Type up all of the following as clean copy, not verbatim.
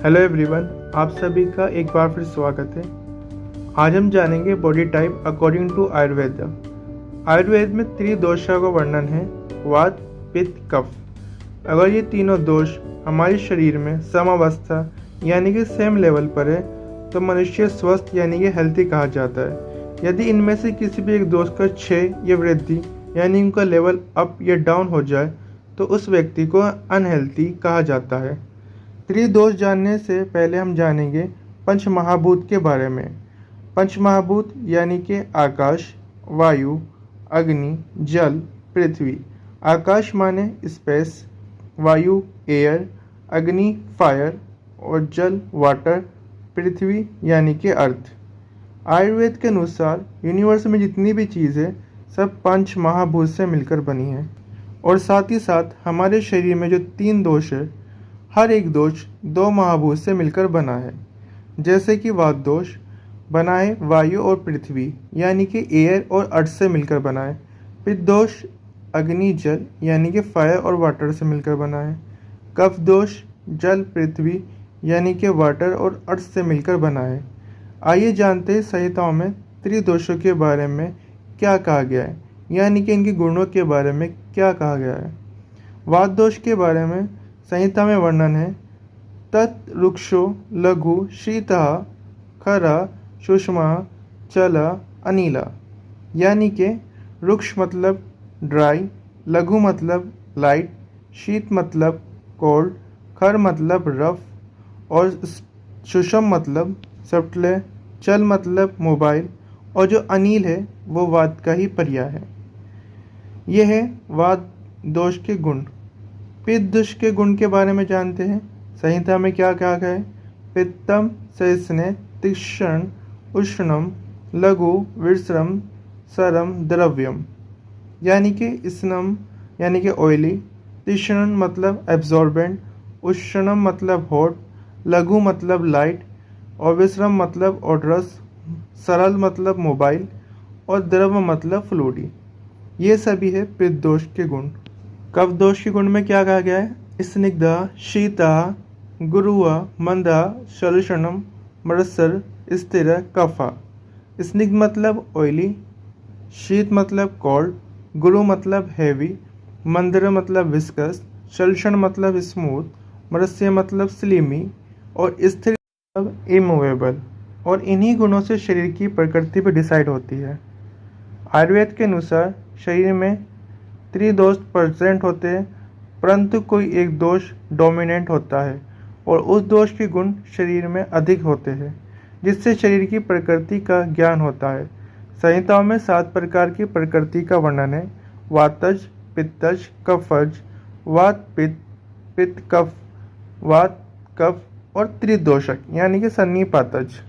Hello everyone, आप सभी का एक बार फिर स्वागत है। आज हम जानेंगे body type according to Ayurveda. Ayurveda में त्रिदोषा का वर्णन है, वात, पित्त, कफ। अगर ये तीनों दोष हमारे शरीर में समावस्था यानी कि सेम लेवल पर है तो मनुष्य स्वस्थ यानी कि हेल्थी कहा जाता है। यदि इनमें से किसी भी एक दोष का क्षय या वृद्धि यानी उनका लेवल अप या डाउन हो जाए तो उस व्यक्ति को अनहेल्थी कहा जाता है। त्रिदोष जानने से पहले हम जानेंगे पंच महाभूत के बारे में। पंच महाभूत यानी कि आकाश, वायु, अग्नि, जल, पृथ्वी। आकाश माने स्पेस, वायु एयर, अग्नि फायर और जल वाटर, पृथ्वी यानी कि अर्थ। आयुर्वेद के अनुसार यूनिवर्स में जितनी भी चीज़ें सब पंच महाभूत से मिलकर बनी है और साथ ही साथ हमारे शरीर में जो तीन दोष है, हर एक दोष दो महाभूत से मिलकर बना है। जैसे कि वात दोष बना है वायु और पृथ्वी यानी कि एयर और अर्थ से मिलकर बना है। पित्त दोष अग्नि जल यानी कि फायर और वाटर से मिलकर बना है। कफ दोष जल पृथ्वी यानी कि वाटर और अर्थ से मिलकर बना है। आइए जानते हैं संहिताओं में त्रिदोषों के बारे में क्या कहा गया है, यानी कि इनके गुणों के बारे में क्या कहा गया है। वात दोष के बारे में संहिता में वर्णन है, तत् रुक्षो लघु शीतः खरा सुषमा चला अनिला। यानी कि रुक्ष मतलब ड्राई, लघु मतलब लाइट, शीत मतलब कोल्ड, खर मतलब रफ और सुषम मतलब सप्टले, चल मतलब मोबाइल और जो अनिल है वो वात का ही पर्याय है। यह है वात दोष के गुण। पित्त दोष के गुण के बारे में जानते हैं। संहिता में क्या कहा गया है, पित्तम सहिष्णे तीक्ष्ण उष्णम लघु विश्रम सरम द्रव्यम। यानी कि स्नम यानी कि ऑयली, तीक्ष्ण मतलब एब्जॉर्बेंट, उष्णम मतलब हॉट, लघु मतलब लाइट और विश्रम मतलब ऑडरस, सरल मतलब मोबाइल और द्रव मतलब फ्लूडी। ये सभी है पित्त दोष के गुण। कफ दोष के गुण में क्या कहा गया है, स्निग्धा शीता गुरुआ मंदा शलषणम मरसर स्थिर कफा। स्निग्ध मतलब ऑयली, शीत मतलब कोल्ड, गुरु मतलब हैवी, मंदर मतलब विस्कस, शलषण मतलब स्मूथ, मरस्य मतलब स्लिमी और स्थिर मतलब इमूवेबल। और इन्हीं गुणों से शरीर की प्रकृति भी डिसाइड होती है। आयुर्वेद के अनुसार शरीर में त्रिदोष प्रेजेंट होते हैं, परंतु कोई एक दोष डोमिनेंट होता है और उस दोष के गुण शरीर में अधिक होते हैं, जिससे शरीर की प्रकृति का ज्ञान होता है। संहिताओं में 7 प्रकार की प्रकृति का वर्णन है, वातज, पित्तज, कफज, वात पित्त, पित्त कफ, वात कफ और त्रिदोषक यानी कि सन्निपातज।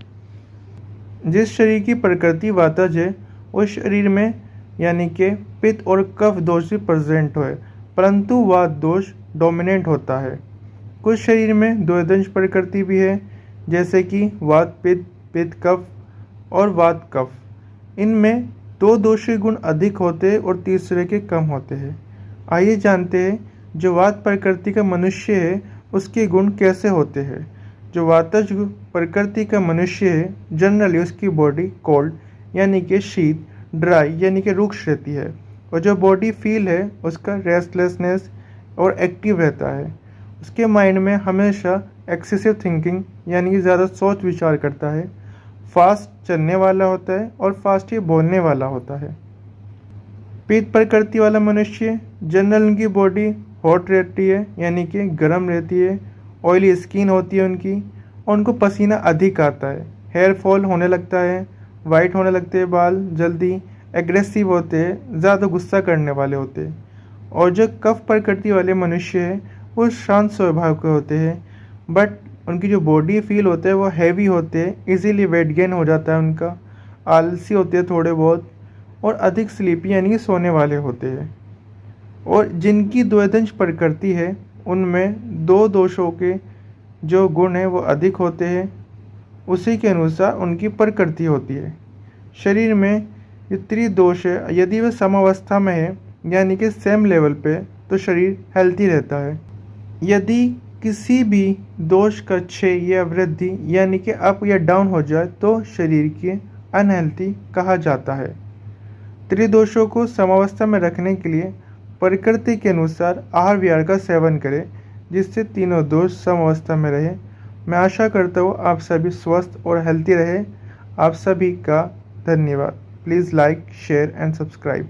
जिस शरीर की प्रकृति वातज है उस शरीर में यानी कि पित्त और कफ दोष भी प्रेजेंट है, परंतु वात दोष डोमिनेंट होता है। कुछ शरीर में द्विदंश प्रकृति भी है, जैसे कि वात पित्त, पित्त कफ और वात कफ। इनमें 2 दोषी गुण अधिक होते हैं और तीसरे के कम होते हैं। आइए जानते हैं जो वात प्रकृति का मनुष्य है उसके गुण कैसे होते हैं। जो वातज प्रकृति का मनुष्य है जनरली उसकी बॉडी कोल्ड यानी कि शीत, ड्राई यानी कि रुक्ष रहती है और जो बॉडी फील है उसका रेस्टलेसनेस और एक्टिव रहता है। उसके माइंड में हमेशा एक्सेसिव थिंकिंग यानी कि ज़्यादा सोच विचार करता है, फास्ट चलने वाला होता है और फास्ट ही बोलने वाला होता है। पित्त प्रकृति वाला मनुष्य जनरल उनकी बॉडी हॉट रहती है यानी कि गर्म रहती है, ऑयली स्किन होती है उनकी और उनको पसीना अधिक आता है, हेयर फॉल होने लगता है, वाइट होने लगते हैं बाल, जल्दी एग्रेसिव होते हैं, ज़्यादा गुस्सा करने वाले होते हैं। और जो कफ प्रकृति वाले मनुष्य हैं वो शांत स्वभाव के होते हैं, बट उनकी जो बॉडी फील होते हैं वो हैवी होते हैं, इजीली वेट गेन हो जाता है उनका, आलसी होते हैं थोड़े बहुत और अधिक स्लीपी यानी कि सोने वाले होते हैं। और जिनकी द्विदंश प्रकृति है उनमें 2 दोषों के जो गुण हैं वो अधिक होते हैं, उसी के अनुसार उनकी प्रकृति होती है। शरीर में ये त्रिदोष है, यदि वह समावस्था में है यानी कि सेम लेवल पे तो शरीर हेल्थी रहता है। यदि किसी भी दोष का क्षय या वृद्धि यानी कि अप या डाउन हो जाए तो शरीर की अनहेल्थी कहा जाता है। त्रिदोषों को समावस्था में रखने के लिए प्रकृति के अनुसार आहार विहार का सेवन करें, जिससे तीनों दोष समावस्था में रहे। मैं आशा करता हूँ आप सभी स्वस्थ और हेल्थी रहे। आप सभी का धन्यवाद। Please like, share and subscribe.